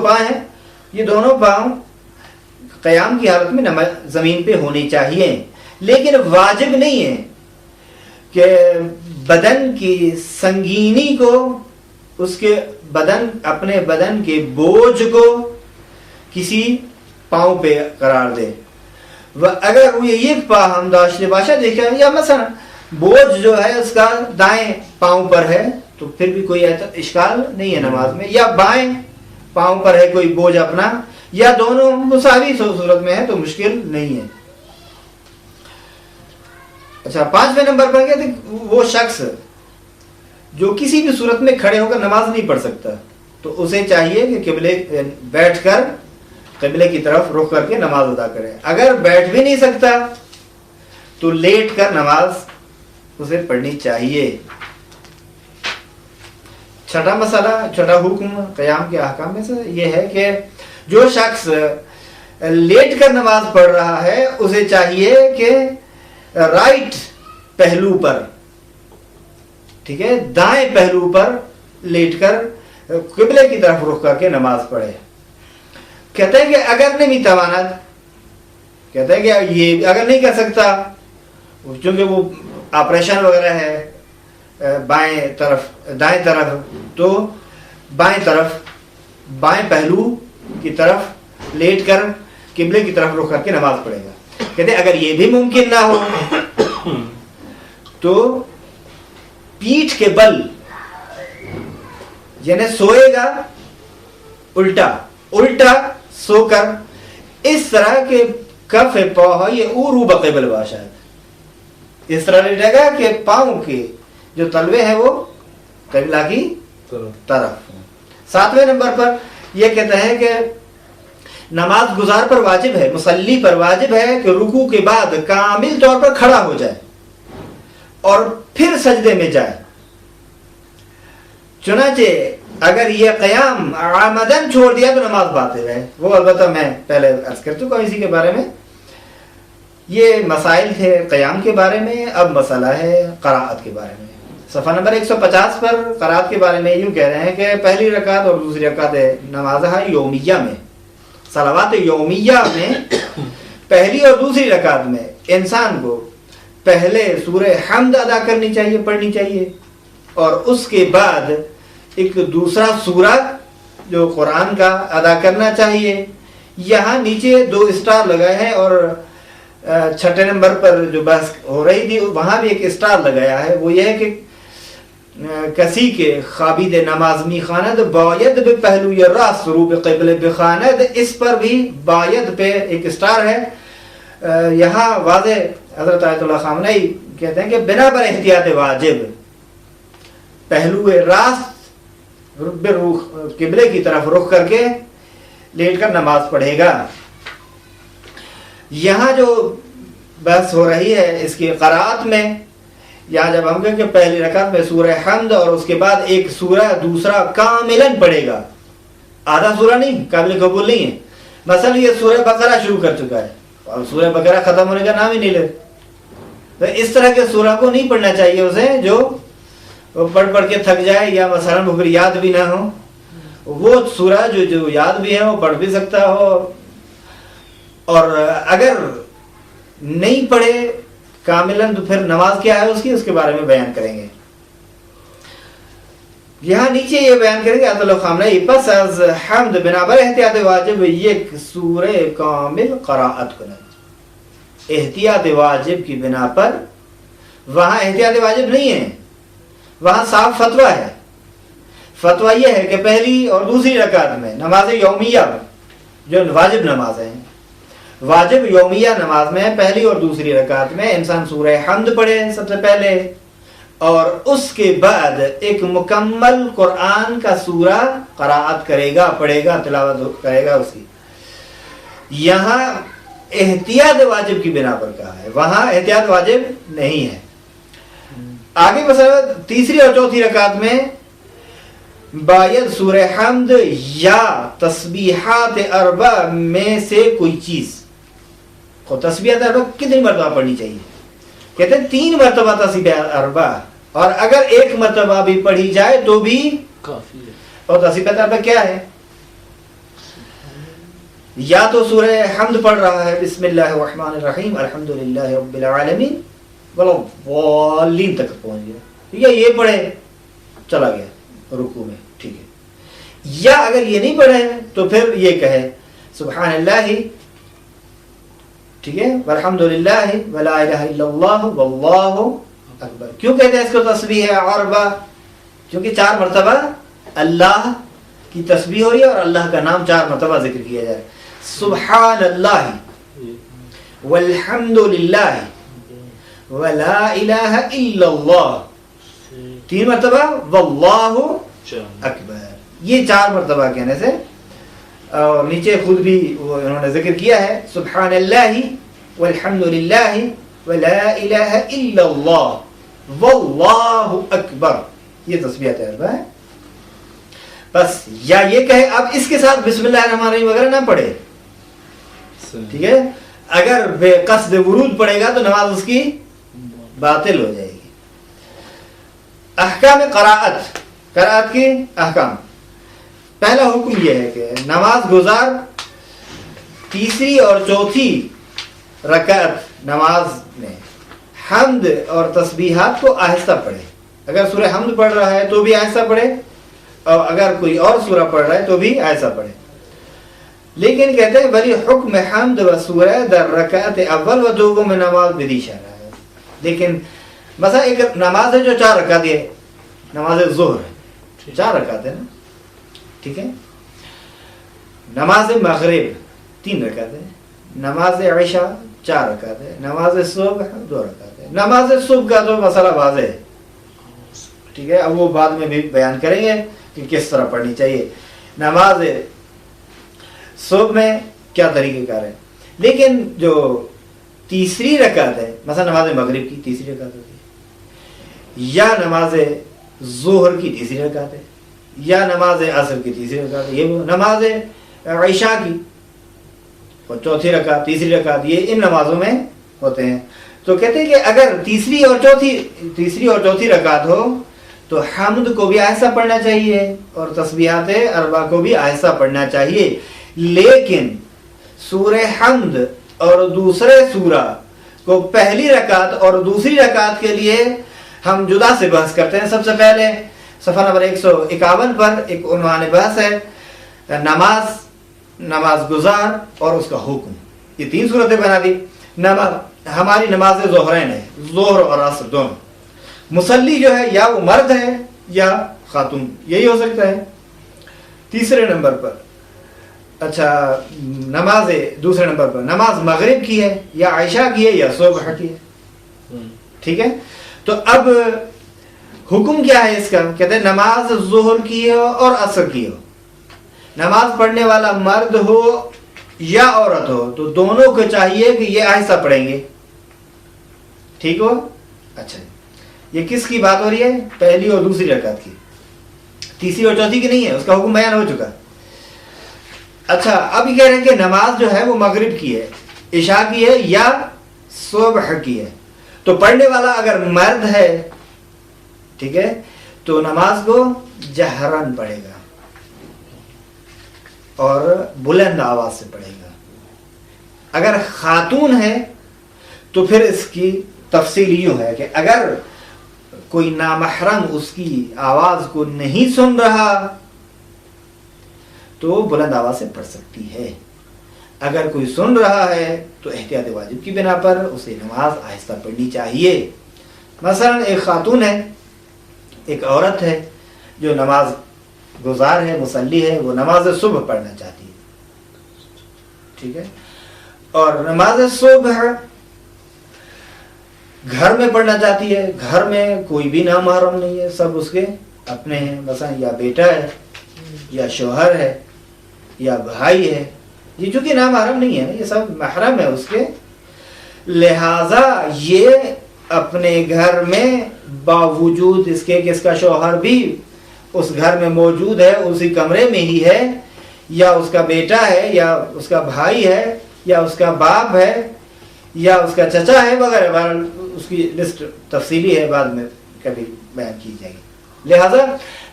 پاؤں ہیں، یہ دونوں پاؤں قیام کی حالت میں زمین پہ ہونے چاہیے، لیکن واجب نہیں ہے کہ بدن کی سنگینی کو، اس کے اپنے بدن کے بوجھ کو کسی پاؤں پہ قرار دے. اگر وہ ایک پا ہم داشت باشا دیکھیں، یا مثلا بوجھ جو ہے اس کا دائیں پاؤں پر ہے تو پھر بھی کوئی اشکال نہیں ہے نماز میں، یا بائیں پاؤں پر ہے کوئی بوجھ اپنا، یا دونوں مساوی صورت میں ہے تو مشکل نہیں ہے. اچھا، 5ویں نمبر پر کہتے ہیں وہ شخص جو کسی بھی صورت میں کھڑے ہو کر نماز نہیں پڑھ سکتا تو اسے چاہیے کہ قبلے بیٹھ کر قبلے کی طرف رخ کر کے نماز ادا کرے. اگر بیٹھ بھی نہیں سکتا تو لیٹ کر نماز اسے پڑھنی چاہیے. چھٹا مسئلہ، چھٹا حکم قیام کے احکام میں سے یہ ہے کہ جو شخص لیٹ کر نماز پڑھ رہا ہے اسے چاہیے کہ رائٹ پہلو پر، ٹھیک ہے، دائیں پہلو پر لیٹ کر قبلے کی طرف رخ کر کے نماز پڑھے. کہتے ہیں کہ اگر نہیں توانت، کہتے ہیں کہ یہ اگر نہیں کر سکتا چونکہ وہ آپریشن وغیرہ ہے بائیں طرف دائیں طرف، تو بائیں پہلو کی طرف لیٹ کر قبلے کی طرف رخ کر کے نماز پڑھے گا. کہتے ہیں اگر یہ بھی ممکن نہ ہو تو پیٹھ کے بل، یعنی سوئے گا الٹا سو کر، اس طرح کے کف پاؤں یہ اورو بقبل باشد، اس طرح لیٹے گا کہ پاؤں کے جو تلوے ہیں وہ قبلہ کی طرف. 7ویں نمبر پر یہ کہتا ہے کہ نماز گزار پر واجب ہے، مصلی پر واجب ہے کہ رکوع کے بعد کامل طور پر کھڑا ہو جائے اور پھر سجدے میں جائے. چنانچہ اگر یہ قیام عمدن چھوڑ دیا تو نماز باطل ہے. وہ البتہ میں پہلے عرض کر چکا ہوں اسی کے بارے میں. یہ مسائل تھے قیام کے بارے میں. اب مسئلہ ہے قراءت کے بارے میں. صفحہ نمبر 150 پر قراءت کے بارے میں یوں کہہ رہے ہیں کہ پہلی رکعت اور دوسری رکعت نماز یومیہ میں، صلوات یومیہ میں پہلی اور دوسری رکعت میں انسان کو پہلے سورہ حمد ادا کرنی چاہیے، پڑھنی چاہیے، اور اس کے بعد ایک دوسرا سورہ جو قرآن کا ادا کرنا چاہیے. یہاں نیچے 2 اسٹار لگائے ہیں، اور 6 نمبر پر جو بحث ہو رہی تھی وہاں بھی ایک اسٹار لگایا ہے. وہ یہ ہے کہ کسی کے خابید نماز می خاند باید به پہلوی راست رو به قبله بخاند، اس پر بھی باید پہ ایک اسٹار ہے. یہاں واضح حضرت آیت اللہ خامنئی کہتے ہیں کہ بنا پر احتیاط واجب پہلو راست قبلے کی طرف رخ کر کے لیٹ کر نماز پڑھے گا. یہاں جو بحث ہو رہی ہے اس کی قراءت میں، یہاں جب ہم کہیں کہ پہلی رکعت میں سورہ حمد اور اس کے بعد ایک سورہ دوسرا کاملاً پڑھے گا، آدھا سورہ نہیں، قابل قبول نہیں ہے. مثلا یہ سورہ بقرہ شروع کر چکا ہے اور سورہ بقرہ ختم ہونے کا نام ہی نہیں لے، تو اس طرح کے سورہ کو نہیں پڑھنا چاہیے اسے جو پڑھ کے تھک جائے، یا مثلا وہ پھر یاد بھی نہ ہو. وہ سورہ جو یاد بھی ہے وہ پڑھ بھی سکتا ہو، اور اگر نہیں پڑھے کاملاً تو پھر نماز کیا ہے اس کے بارے میں بیان کریں گے. یہاں نیچے یہ بیان کریں گے عطل خامنئی پس از حمد بنابر احتیاط واجب یک سورہ کامل قراءت کند. احتیاط واجب کی بنا پر وہاں احتیاط واجب نہیں ہے، وہاں صاف فتویٰ ہے. فتویٰ یہ ہے کہ پہلی اور دوسری رکعت میں نماز یومیہ جو واجب نماز ہیں، واجب یومیہ نماز میں پہلی اور دوسری رکعت میں انسان سورہ حمد پڑھے سب سے پہلے، اور اس کے بعد ایک مکمل قرآن کا سورہ قراءت کرے گا، پڑھے گا، تلاوت کرے گا اس کی. یہاں احتیاط واجب کی بنا پر کہا ہے، وہاں احتیاط واجب نہیں ہے. آگے مثلا تیسری اور چوتھی رکعت میں باید سورہ حمد یا تسبیحات اربع میں سے کوئی چیز. تسبیحات اربع کتنی مرتبہ پڑھنی چاہیے؟ کہتے ہیں 3 مرتبہ تسبیحات اربع، اور اگر 1 مرتبہ بھی پڑھی جائے تو بھی کافی ہے. اور تسبیحات اربع کیا ہے؟ یا تو سورہ حمد پڑھ رہا ہے بسم اللہ الرحمن الرحیم الحمدللہ رب العالمین والضالین تک پہنچ گیا، ٹھیک ہے، یہ پڑھے چلا گیا رکوع میں، ٹھیک ہے. یا اگر یہ نہیں پڑھے تو پھر یہ کہے سبحان اللہ، ٹھیک ہے، والحمدللہ ولا الہ الا اللہ واللہ اکبر. کیوں کہتے ہیں اس کو تسبیح عربہ؟ کیونکہ 4 مرتبہ اللہ کی تسبیح ہو رہی ہے اور اللہ کا نام 4 مرتبہ ذکر کیا جائے. سبحان اللہ والحمد للہ ولا الہ الا اللہ 3 مرتبہ، واللہ اکبر، یہ 4 مرتبہ کہنے سے. اور نیچے خود بھی وہ انہوں نے ذکر کیا ہے سبحان اللہ والحمد للہ ولا الہ الا اللہ واللہ اکبر، یہ تسبیحات عربہ ہے. بس یا یہ کہے، اب اس کے ساتھ بسم اللہ الرحمن الرحیم وغیرہ نہ پڑھے، ٹھیک ہے. اگر بے قصد ورود پڑھے گا تو نماز اس کی باطل ہو جائے گی. احکام قرآت کی احکام. پہلا حکم یہ ہے کہ نماز گزار تیسری اور چوتھی رکعت نماز میں حمد اور تسبیحات کو آہستہ پڑھے. اگر سورہ حمد پڑھ رہا ہے تو بھی آہستہ پڑھے، اور اگر کوئی اور سورہ پڑھ رہا ہے تو بھی ایسا پڑھے. لیکن کہتے ہیں ولی حکم حمد و سورہ در رکعت اول و دوم میں نماز بدی شرح ہے. لیکن مثلا ایک نماز ہے جو 4 رکعت ہے، نماز ظہر ہے، 4 رکعت ہے نا، ٹھیک ہے. نماز مغرب 3 رکعت ہے، نماز عشاء 4 رکعت ہے، نماز صبح 2 رکعت ہے. نماز صبح کا تو مسئلہ واضح ہے، ٹھیک ہے، اب وہ بعد میں بھی بیان کریں گے کہ کس طرح پڑھنی چاہیے. نماز صبح میں کیا طریقہ کار ہے. لیکن جو تیسری رکعت ہے، مثلا نماز مغرب کی تیسری رکعت ہوتی ہے، یا نماز ظہر کی تیسری رکعت ہے، یا نماز عصر کی تیسری رکعت ہے، یہ وہ نماز عشاء کی چوتھی رکعت، تیسری رکعت، یہ ان نمازوں میں ہوتے ہیں. تو کہتے ہیں کہ اگر تیسری اور چوتھی رکعت ہو تو حمد کو بھی آہستہ پڑھنا چاہیے اور تسبیحات اربع کو بھی آہستہ پڑھنا چاہیے. لیکن سورہ حمد اور دوسرے سورہ کو پہلی رکعت اور دوسری رکعت کے لیے ہم جدا سے بحث کرتے ہیں. سب سے پہلے صفحہ نمبر 151 پر ایک عنوان بحث ہے نماز گزار اور اس کا حکم. یہ 3 صورتیں بنا دی. ہماری نماز ظہرین ہے، ظہر اور عصر دونوں. مصلی جو ہے یا وہ مرد ہے یا خاتون، یہی ہو سکتا ہے. تیسرے نمبر پر نماز دوسرے نمبر پر نماز مغرب کی ہے یا عشاء کی ہے یا صبح کی ہے، ٹھیک ہے. تو اب حکم کیا ہے اس کا؟ کہتے ہیں نماز ظہر کی ہو اور عصر کی ہو، نماز پڑھنے والا مرد ہو یا عورت ہو، تو دونوں کو چاہیے کہ یہ آہستہ پڑھیں گے، ٹھیک ہو. اچھا، یہ کس کی بات ہو رہی ہے؟ پہلی اور دوسری رکعت کی، تیسری اور چوتھی کی نہیں ہے، اس کا حکم بیان ہو چکا. اچھا، اب یہ کہہ رہے ہیں کہ نماز جو ہے وہ مغرب کی ہے، عشاء کی ہے یا صبح کی ہے. تو پڑھنے والا اگر مرد ہے، ٹھیک ہے، تو نماز کو جہرن پڑھے گا اور بلند آواز سے پڑھے گا. اگر خاتون ہے تو پھر اس کی تفصیل یوں ہے کہ اگر کوئی نامحرم اس کی آواز کو نہیں سن رہا تو بلند آواز سے پڑھ سکتی ہے. اگر کوئی سن رہا ہے تو احتیاط واجب کی بنا پر اسے نماز آہستہ پڑھنی چاہیے. مثلا ایک خاتون ہے، ایک عورت ہے جو نماز گزار ہے، مصلی ہے، وہ نماز صبح پڑھنا چاہتی ہے، ٹھیک ہے. اور نماز صبح گھر میں پڑھنا چاہتی ہے، گھر میں کوئی بھی نامحرم نہیں ہے، سب اس کے اپنے ہیں. مثلا یا بیٹا ہے یا شوہر ہے یا بھائی ہے، یہ چونکہ نامحرم نہیں ہے، یہ سب محرم ہے اس کے. لہذا یہ اپنے گھر میں باوجود اس کے کہ اس کا شوہر بھی اس گھر میں موجود ہے، اسی کمرے میں ہی ہے، یا اس کا بیٹا ہے یا اس کا بھائی ہے یا اس کا باپ ہے یا اس کا چچا ہے وغیرہ، اس کی لسٹ تفصیلی ہے، بعد میں کبھی بیان کی جائے گی. لہذا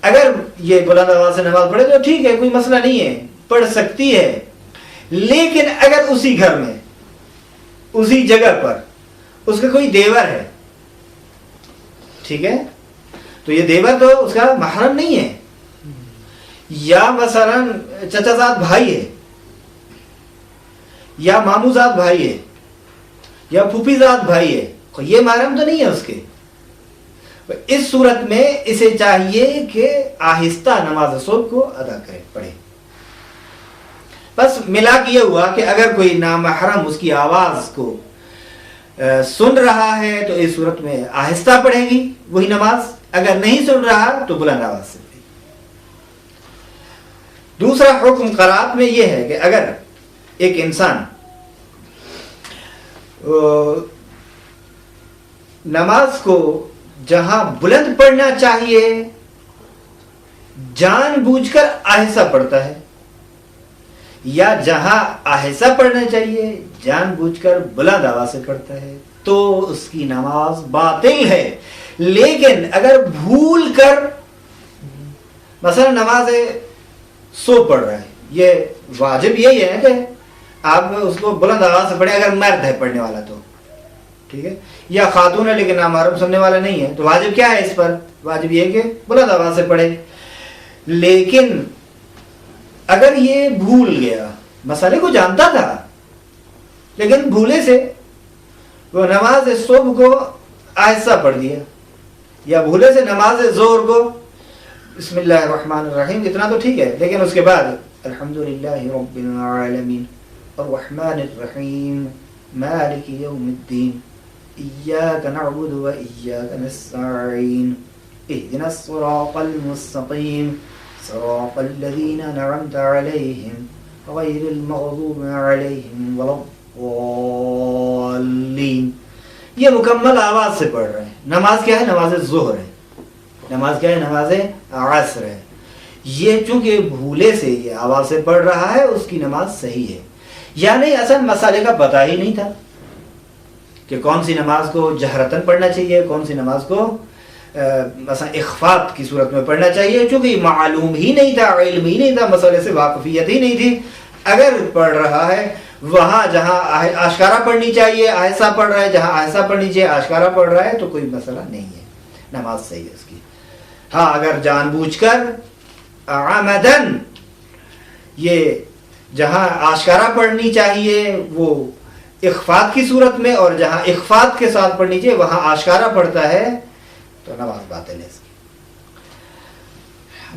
اگر یہ بلند آواز سے نماز پڑھے تو ٹھیک ہے، کوئی مسئلہ نہیں ہے. پڑھ سکتی ہے، لیکن اگر اسی گھر میں اسی جگہ پر اس کا کوئی دیور ہے، ٹھیک ہے، تو یہ دیور تو اس کا محرم نہیں ہے، یا مثلا چچا زاد بھائی ہے، یا مامو زاد بھائی ہے، یا پھوپھی زاد بھائی ہے، یہ محرم تو نہیں ہے اس کے. اس صورت میں اسے چاہیے کہ آہستہ نماز صبح کو ادا کرے، پڑھے. بس ملا کے یہ ہوا کہ اگر کوئی نامحرم اس کی آواز کو سن رہا ہے تو اس صورت میں آہستہ پڑھے گی وہی نماز، اگر نہیں سن رہا تو بلند آواز سے پڑھے گی. دوسرا حکم قرات میں یہ ہے کہ اگر ایک انسان نماز کو جہاں بلند پڑھنا چاہیے جان بوجھ کر آہستہ پڑھتا ہے، یا جہاں آہستہ پڑھنا چاہیے جان بوجھ کر بلند آواز سے پڑھتا ہے، تو اس کی نماز باطل ہے. لیکن اگر بھول کر مثلا نماز صبح پڑھ رہا ہے، یہ واجب یہی ہے کہ آپ اس کو بلند آواز سے پڑھیں، اگر مرد ہے پڑھنے والا تو ٹھیک ہے، یا خاتون ہے لیکن نامحرم سننے والا نہیں ہے، تو واجب کیا ہے اس پر؟ واجب یہ ہے کہ بلند آواز سے پڑھے. لیکن اگر یہ بھول گیا، مسئلے کو جانتا تھا لیکن بھولے سے وہ نماز صبح کو آہستہ پڑھ دیا، یا بھولے سے نماز ظہر کو بسم اللہ الرحمن الرحیم اتنا تو ٹھیک ہے، لیکن اس کے بعد الحمدللہ رب العالمین الرحمن الرحیم مالک یوم الدین ایاک نعبد و ایاک نستعین اهدنا الصراط المستقیم صراط الذین انعمت علیہم غیر المغضوب علیہم ولا الضالین. یہ مکمل آواز سے پڑھ رہے ہیں. نماز کیا ہے؟ نماز ظہر ہے. نماز کیا ہے؟ نماز عصر ہے. یہ چونکہ بھولے سے یہ آواز سے پڑھ رہا ہے، اس کی نماز صحیح ہے. یعنی اصل مسئلے کا پتہ ہی نہیں تھا کہ کون سی نماز کو جہرتاً پڑھنا چاہیے، کون سی نماز کو مثلا اخفات کی صورت میں پڑھنا چاہیے، چونکہ یہ معلوم ہی نہیں تھا، علم ہی نہیں تھا، مسئلے سے واقفیت ہی نہیں تھی. اگر پڑھ رہا ہے وہاں جہاں آشکارا پڑھنی چاہیے آہستہ پڑھ رہا ہے، جہاں آہستہ پڑھنی چاہیے آشکارا پڑھ رہا ہے، تو کوئی مسئلہ نہیں ہے، نماز صحیح ہے اس کی. ہاں اگر جان بوجھ کر عمدن یہ جہاں آشکارا پڑھنی چاہیے وہ اخفات کی صورت میں، اور جہاں اخفات کے ساتھ پڑھنی چاہیے وہاں آشکارا پڑھتا ہے، تو نماز باطل ہے اس کی.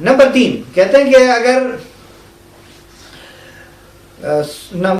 نمبر 3 کہتے ہیں کہ اگر